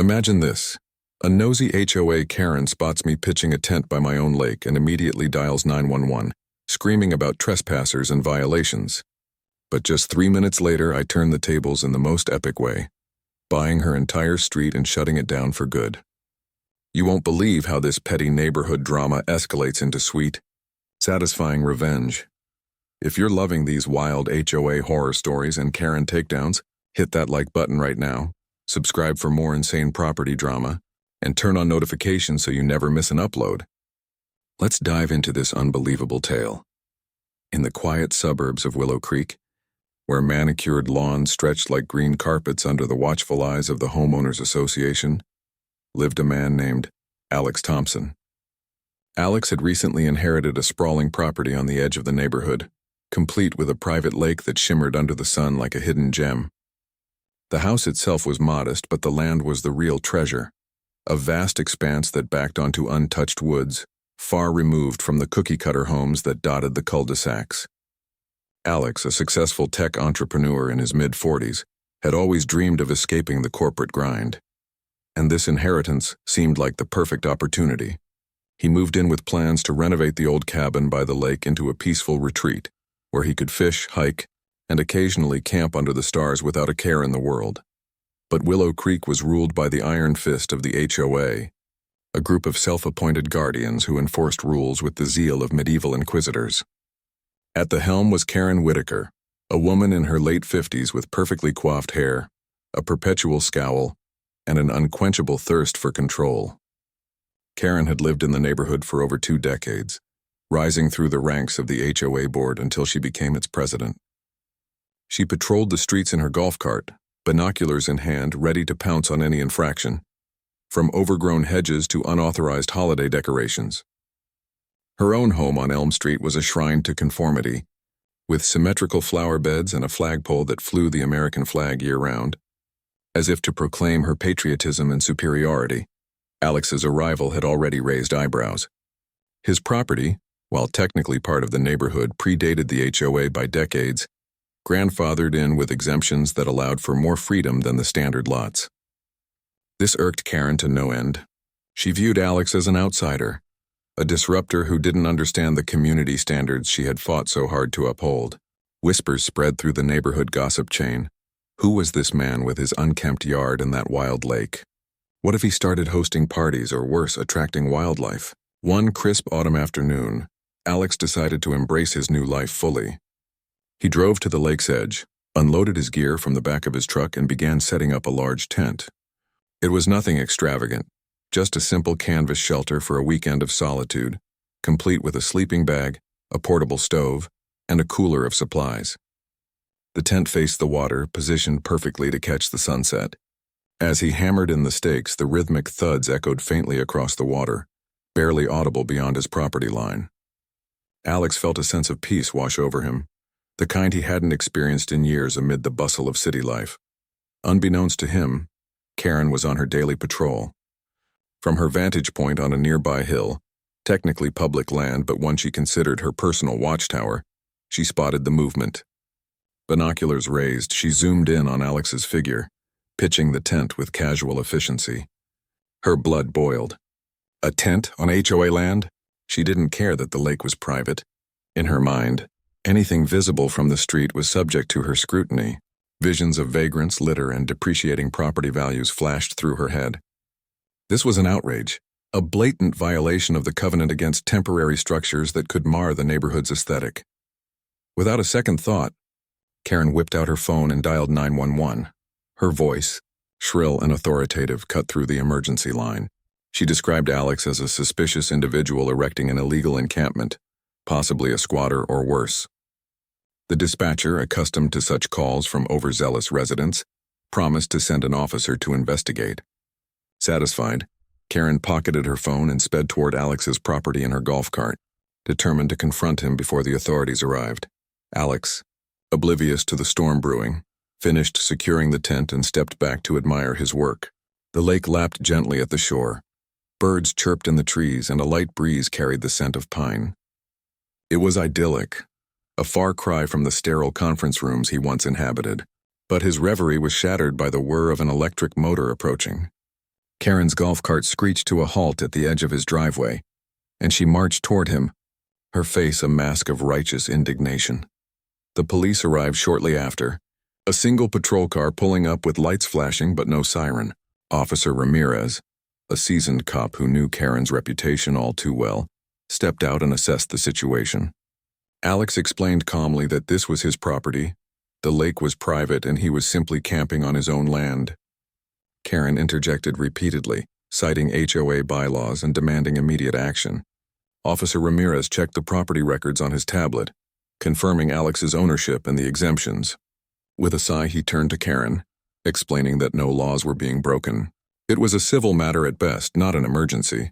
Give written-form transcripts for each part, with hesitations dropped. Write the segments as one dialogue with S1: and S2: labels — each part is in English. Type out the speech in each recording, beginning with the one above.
S1: Imagine this. A nosy HOA Karen spots me pitching a tent by my own lake and immediately dials 911, screaming about trespassers and violations. But just 3 minutes later, I turn the tables in the most epic way, buying her entire street and shutting it down for good. You won't believe how this petty neighborhood drama escalates into sweet, satisfying revenge. If you're loving these wild HOA horror stories and Karen takedowns, hit that like button right now, subscribe for more insane property drama, and turn on notifications so you never miss an upload. Let's dive into this unbelievable tale. In the quiet suburbs of Willow Creek, where manicured lawns stretched like green carpets under the watchful eyes of the Homeowners Association, lived a man named Alex Thompson. Alex had recently inherited a sprawling property on the edge of the neighborhood, complete with a private lake that shimmered under the sun like a hidden gem. The house itself was modest, but the land was the real treasure, a vast expanse that backed onto untouched woods, far removed from the cookie-cutter homes that dotted the cul-de-sacs. Alex, a successful tech entrepreneur in his mid-40s, had always dreamed of escaping the corporate grind. And this inheritance seemed like the perfect opportunity. He moved in with plans to renovate the old cabin by the lake into a peaceful retreat, where he could fish, hike, and occasionally camp under the stars without a care in the world. But Willow Creek was ruled by the iron fist of the HOA, a group of self-appointed guardians who enforced rules with the zeal of medieval inquisitors. At the helm was Karen Whitaker, a woman in her late 50s with perfectly coiffed hair, a perpetual scowl, and an unquenchable thirst for control. Karen had lived in the neighborhood for over 2 decades, rising through the ranks of the HOA board until she became its president. She patrolled the streets in her golf cart, binoculars in hand, ready to pounce on any infraction, from overgrown hedges to unauthorized holiday decorations. Her own home on Elm Street was a shrine to conformity, with symmetrical flower beds and a flagpole that flew the American flag year-round. As if to proclaim her patriotism and superiority, Alex's arrival had already raised eyebrows. His property, while technically part of the neighborhood, predated the HOA by decades, grandfathered in with exemptions that allowed for more freedom than the standard lots. This irked Karen to no end. She viewed Alex as an outsider, a disruptor who didn't understand the community standards she had fought so hard to uphold. Whispers spread through the neighborhood gossip chain. Who was this man with his unkempt yard and that wild lake? What if he started hosting parties or worse, attracting wildlife? One crisp autumn afternoon, Alex decided to embrace his new life fully. He drove to the lake's edge, unloaded his gear from the back of his truck, and began setting up a large tent. It was nothing extravagant, just a simple canvas shelter for a weekend of solitude, complete with a sleeping bag, a portable stove, and a cooler of supplies. The tent faced the water, positioned perfectly to catch the sunset. As he hammered in the stakes, the rhythmic thuds echoed faintly across the water, barely audible beyond his property line. Alex felt a sense of peace wash over him, the kind he hadn't experienced in years amid the bustle of city life. Unbeknownst to him, Karen was on her daily patrol. From her vantage point on a nearby hill, technically public land but one she considered her personal watchtower, she spotted the movement. Binoculars raised, she zoomed in on Alex's figure, pitching the tent with casual efficiency. Her blood boiled. A tent on HOA land? She didn't care that the lake was private. In her mind, anything visible from the street was subject to her scrutiny. Visions of vagrants, litter, and depreciating property values flashed through her head. This was an outrage, a blatant violation of the covenant against temporary structures that could mar the neighborhood's aesthetic. Without a second thought, Karen whipped out her phone and dialed 911. Her voice, shrill and authoritative, cut through the emergency line. She described Alex as a suspicious individual erecting an illegal encampment, possibly a squatter or worse. The dispatcher, accustomed to such calls from overzealous residents, promised to send an officer to investigate. Satisfied, Karen pocketed her phone and sped toward Alex's property in her golf cart, determined to confront him before the authorities arrived. Alex, oblivious to the storm brewing, finished securing the tent and stepped back to admire his work. The lake lapped gently at the shore. Birds chirped in the trees and a light breeze carried the scent of pine. It was idyllic, a far cry from the sterile conference rooms he once inhabited, but his reverie was shattered by the whir of an electric motor approaching. Karen's golf cart screeched to a halt at the edge of his driveway, and she marched toward him, her face a mask of righteous indignation. The police arrived shortly after, a single patrol car pulling up with lights flashing but no siren. Officer Ramirez, a seasoned cop who knew Karen's reputation all too well, stepped out and assessed the situation. Alex explained calmly that this was his property, the lake was private, and he was simply camping on his own land. Karen interjected repeatedly, citing HOA bylaws and demanding immediate action. Officer Ramirez checked the property records on his tablet, confirming Alex's ownership and the exemptions. With a sigh, he turned to Karen, explaining that no laws were being broken. It was a civil matter at best, not an emergency.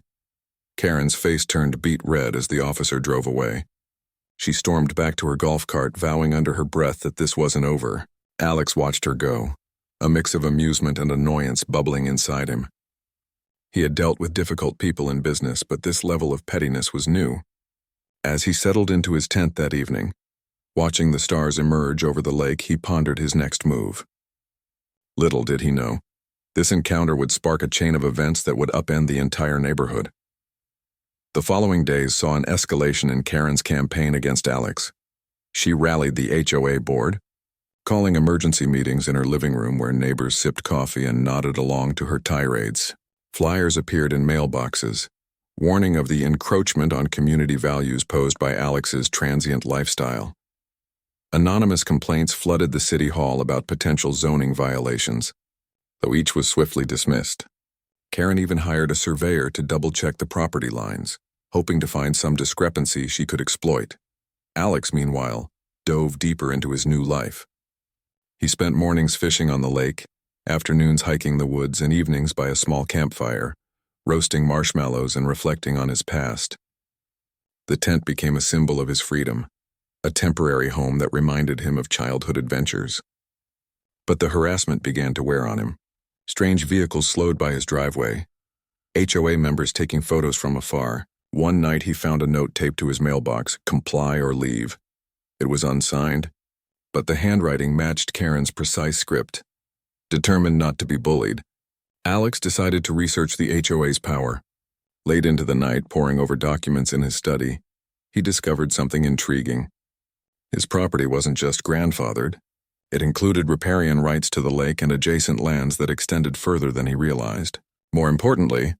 S1: Karen's face turned beet red as the officer drove away. She stormed back to her golf cart, vowing under her breath that this wasn't over. Alex watched her go, a mix of amusement and annoyance bubbling inside him. He had dealt with difficult people in business, but this level of pettiness was new. As he settled into his tent that evening, watching the stars emerge over the lake, he pondered his next move. Little did he know, this encounter would spark a chain of events that would upend the entire neighborhood. The following days saw an escalation in Karen's campaign against Alex. She rallied the HOA board, calling emergency meetings in her living room where neighbors sipped coffee and nodded along to her tirades. Flyers appeared in mailboxes, warning of the encroachment on community values posed by Alex's transient lifestyle. Anonymous complaints flooded the city hall about potential zoning violations, though each was swiftly dismissed. Karen even hired a surveyor to double-check the property lines, hoping to find some discrepancy she could exploit. Alex, meanwhile, dove deeper into his new life. He spent mornings fishing on the lake, afternoons hiking the woods, and evenings by a small campfire, roasting marshmallows and reflecting on his past. The tent became a symbol of his freedom, a temporary home that reminded him of childhood adventures. But the harassment began to wear on him. Strange vehicles slowed by his driveway, HOA members taking photos from afar. One night he found a note taped to his mailbox, "Comply or leave." It was unsigned, but the handwriting matched Karen's precise script. Determined not to be bullied, Alex decided to research the HOA's power. Late into the night, poring over documents in his study, he discovered something intriguing. His property wasn't just grandfathered. It included riparian rights to the lake and adjacent lands that extended further than he realized. More importantly,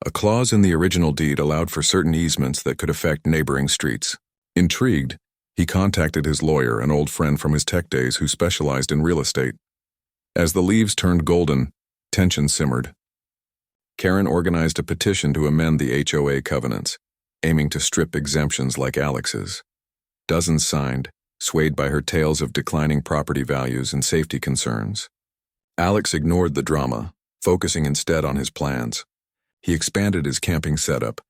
S1: a clause in the original deed allowed for certain easements that could affect neighboring streets. Intrigued, he contacted his lawyer, an old friend from his tech days who specialized in real estate. As the leaves turned golden, tension simmered. Karen organized a petition to amend the HOA covenants, aiming to strip exemptions like Alex's. Dozens signed, swayed by her tales of declining property values and safety concerns. Alex ignored the drama, focusing instead on his plans. He expanded his camping setup,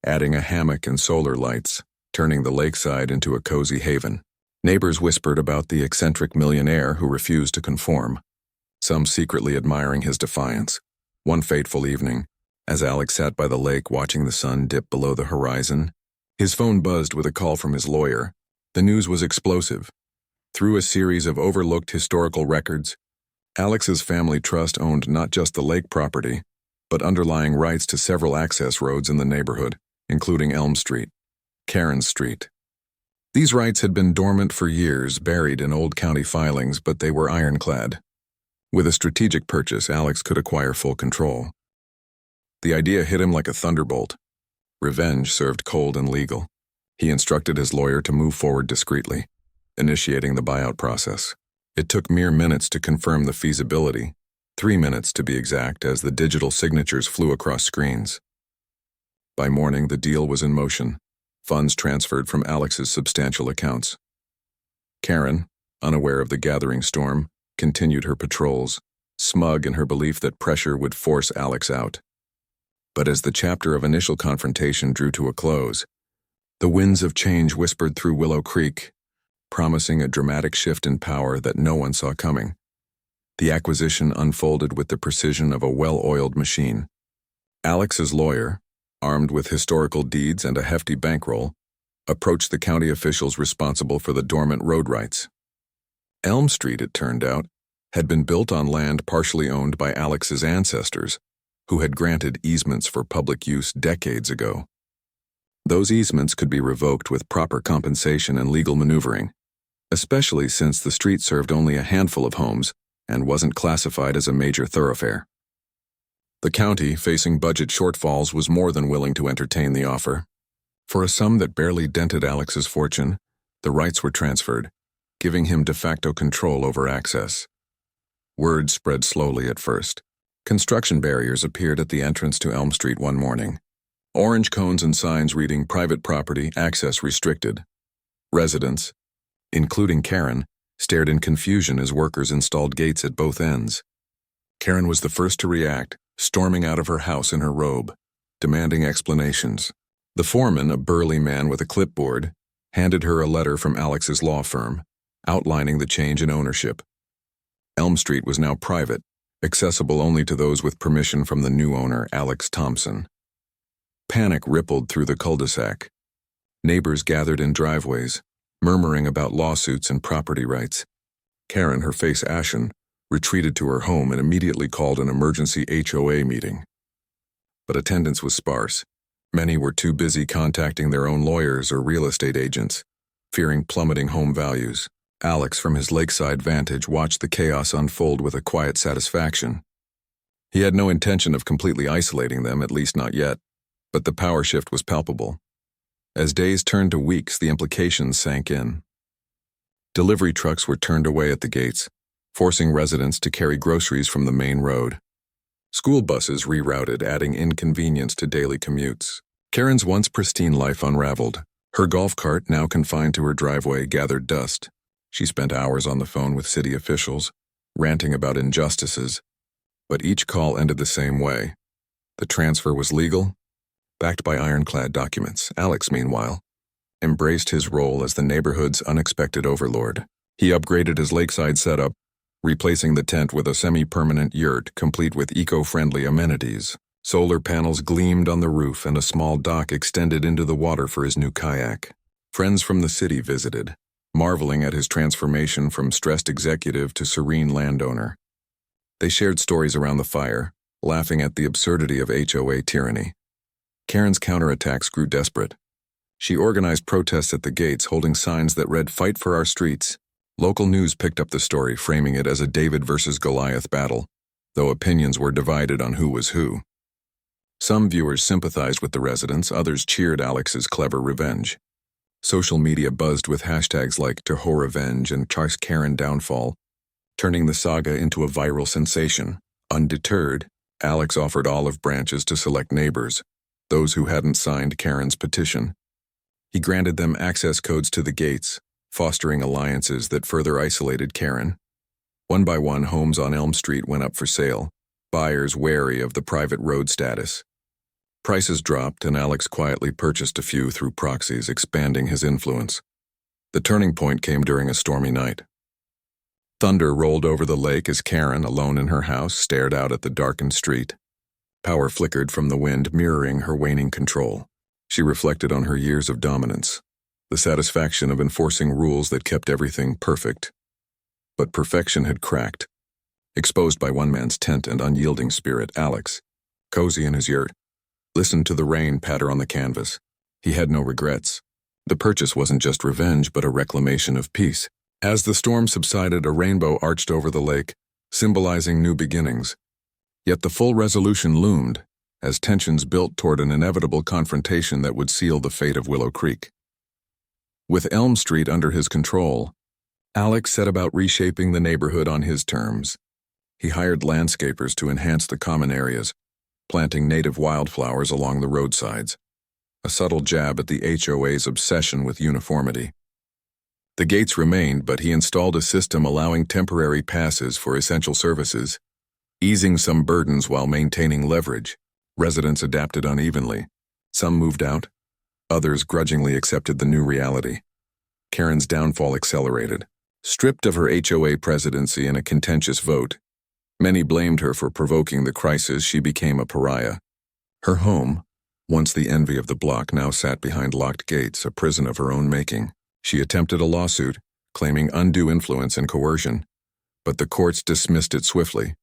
S1: adding a hammock and solar lights, turning the lakeside into a cozy haven. Neighbors whispered about the eccentric millionaire who refused to conform, some secretly admiring his defiance. One fateful evening, as Alex sat by the lake watching the sun dip below the horizon, his phone buzzed with a call from his lawyer. The news was explosive. Through a series of overlooked historical records, Alex's family trust owned not just the lake property, but underlying rights to several access roads in the neighborhood, including Elm Street, Karen Street. These rights had been dormant for years, buried in old county filings, but they were ironclad. With a strategic purchase, Alex could acquire full control. The idea hit him like a thunderbolt. Revenge served cold and legal. He instructed his lawyer to move forward discreetly, initiating the buyout process. It took mere minutes to confirm the feasibility, 3 minutes to be exact, as the digital signatures flew across screens. By morning, the deal was in motion, funds transferred from Alex's substantial accounts. Karen, unaware of the gathering storm, continued her patrols, smug in her belief that pressure would force Alex out. But as the chapter of initial confrontation drew to a close, the winds of change whispered through Willow Creek, promising a dramatic shift in power that no one saw coming. The acquisition unfolded with the precision of a well-oiled machine. Alex's lawyer, armed with historical deeds and a hefty bankroll, approached the county officials responsible for the dormant road rights. Elm Street, it turned out, had been built on land partially owned by Alex's ancestors, who had granted easements for public use decades ago. Those easements could be revoked with proper compensation and legal maneuvering, especially since the street served only a handful of homes and wasn't classified as a major thoroughfare. The county, facing budget shortfalls, was more than willing to entertain the offer. For a sum that barely dented Alex's fortune, the rights were transferred, giving him de facto control over access. Word spread slowly at first. Construction barriers appeared at the entrance to Elm Street one morning. Orange cones and signs reading "Private property, access restricted." Residents, including Karen, stared in confusion as workers installed gates at both ends. Karen was the first to react, storming out of her house in her robe, demanding explanations. The foreman, a burly man with a clipboard, handed her a letter from Alex's law firm, outlining the change in ownership. Elm Street was now private, accessible only to those with permission from the new owner, Alex Thompson. Panic rippled through the cul-de-sac. Neighbors gathered in driveways, murmuring about lawsuits and property rights. Karen, her face ashen, retreated to her home and immediately called an emergency HOA meeting. But attendance was sparse. Many were too busy contacting their own lawyers or real estate agents, fearing plummeting home values. Alex, from his lakeside vantage, watched the chaos unfold with a quiet satisfaction. He had no intention of completely isolating them, at least not yet, but the power shift was palpable. As days turned to weeks, the implications sank in. Delivery trucks were turned away at the gates, forcing residents to carry groceries from the main road. School buses rerouted, adding inconvenience to daily commutes. Karen's once pristine life unraveled. Her golf cart, now confined to her driveway, gathered dust. She spent hours on the phone with city officials, ranting about injustices, but each call ended the same way. The transfer was legal, backed by ironclad documents. Alex, meanwhile, embraced his role as the neighborhood's unexpected overlord. He upgraded his lakeside setup, replacing the tent with a semi-permanent yurt complete with eco-friendly amenities. Solar panels gleamed on the roof and a small dock extended into the water for his new kayak. Friends from the city visited, marveling at his transformation from stressed executive to serene landowner. They shared stories around the fire, laughing at the absurdity of HOA tyranny. Karen's counterattacks grew desperate. She organized protests at the gates, holding signs that read "Fight for our streets." Local news picked up the story, framing it as a David versus Goliath battle, though opinions were divided on who was who. Some viewers sympathized with the residents, others cheered Alex's clever revenge. Social media buzzed with hashtags like "HOA Revenge" and "Char's Karen Downfall," turning the saga into a viral sensation. Undeterred, Alex offered olive branches to select neighbors, those who hadn't signed Karen's petition. He granted them access codes to the gates, fostering alliances that further isolated Karen. One by one, homes on Elm Street went up for sale, buyers wary of the private road status. Prices dropped, and Alex quietly purchased a few through proxies, expanding his influence. The turning point came during a stormy night. Thunder rolled over the lake as Karen, alone in her house, stared out at the darkened street. Power flickered from the wind, mirroring her waning control. She reflected on her years of dominance, the satisfaction of enforcing rules that kept everything perfect. But perfection had cracked. Exposed by one man's tent and unyielding spirit, Alex, cozy in his yurt, listened to the rain patter on the canvas. He had no regrets. The purchase wasn't just revenge, but a reclamation of peace. As the storm subsided, a rainbow arched over the lake, symbolizing new beginnings. Yet the full resolution loomed, as tensions built toward an inevitable confrontation that would seal the fate of Willow Creek. With Elm Street under his control, Alex set about reshaping the neighborhood on his terms. He hired landscapers to enhance the common areas, planting native wildflowers along the roadsides, a subtle jab at the HOA's obsession with uniformity. The gates remained, but he installed a system allowing temporary passes for essential services, easing some burdens while maintaining leverage. Residents adapted unevenly. Some moved out, others grudgingly accepted the new reality. Karen's downfall accelerated. Stripped of her HOA presidency in a contentious vote, many blamed her for provoking the crisis. She became a pariah. Her home, once the envy of the block, now sat behind locked gates, a prison of her own making. She attempted a lawsuit, claiming undue influence and coercion, but the courts dismissed it swiftly,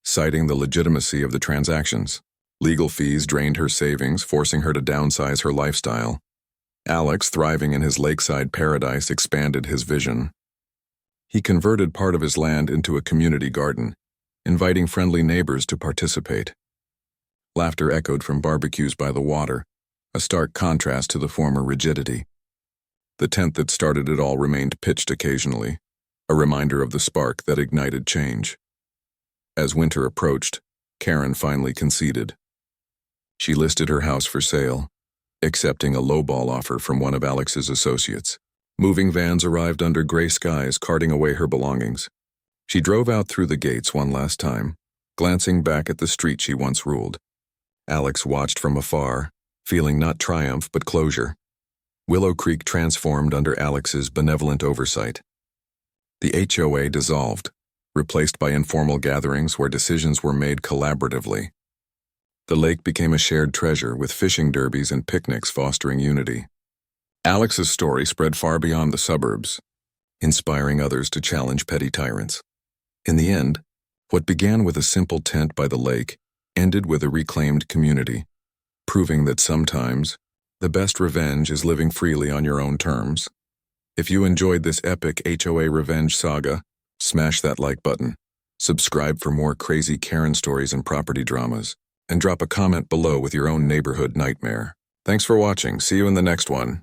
S1: citing the legitimacy of the transactions. Legal fees drained her savings, forcing her to downsize her lifestyle. Alex, thriving in his lakeside paradise, expanded his vision. He converted part of his land into a community garden, inviting friendly neighbors to participate. Laughter echoed from barbecues by the water, a stark contrast to the former rigidity. The tent that started it all remained pitched occasionally, a reminder of the spark that ignited change. As winter approached, Karen finally conceded. She listed her house for sale, accepting a lowball offer from one of Alex's associates. Moving vans arrived under gray skies, carting away her belongings. She drove out through the gates one last time, glancing back at the street she once ruled. Alex watched from afar, feeling not triumph but closure. Willow Creek transformed under Alex's benevolent oversight. The HOA dissolved, replaced by informal gatherings where decisions were made collaboratively. The lake became a shared treasure, with fishing derbies and picnics fostering unity. Alex's story spread far beyond the suburbs, inspiring others to challenge petty tyrants. In the end, what began with a simple tent by the lake ended with a reclaimed community, proving that sometimes the best revenge is living freely on your own terms. If you enjoyed this epic HOA revenge saga, smash that like button, subscribe for more crazy Karen stories and property dramas, and drop a comment below with your own neighborhood nightmare. Thanks for watching. See you in the next one.